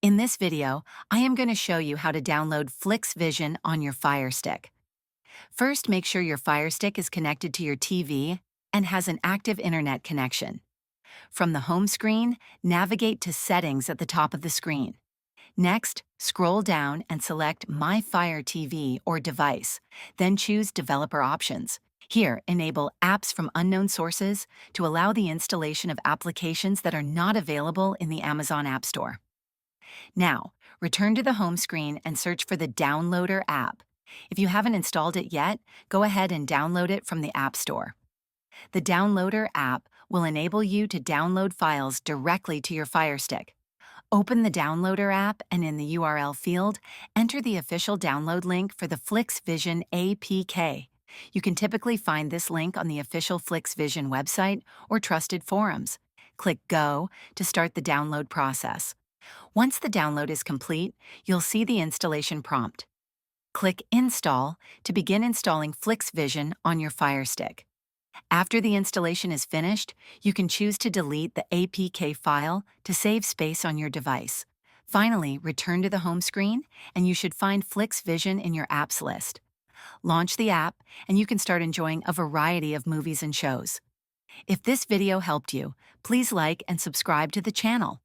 In this video, I am going to show you how to download Flix Vision on your Firestick. First, make sure your Firestick is connected to your TV and has an active internet connection. From the home screen, navigate to Settings at the top of the screen. Next, scroll down and select My Fire TV or device, then choose Developer Options. Here, enable Apps from Unknown Sources to allow the installation of applications that are not available in the Amazon App Store. Now, return to the home screen and search for the Downloader app. If you haven't installed it yet, go ahead and download it from the App Store. The Downloader app will enable you to download files directly to your Firestick. Open the Downloader app and in the URL field, enter the official download link for the Flix Vision APK. You can typically find this link on the official Flix Vision website or trusted forums. Click Go to start the download process. Once the download is complete, you'll see the installation prompt. Click Install to begin installing Flix Vision on your Firestick. After the installation is finished, you can choose to delete the APK file to save space on your device. Finally, return to the home screen, and you should find Flix Vision in your apps list. Launch the app, and you can start enjoying a variety of movies and shows. If this video helped you, please like and subscribe to the channel.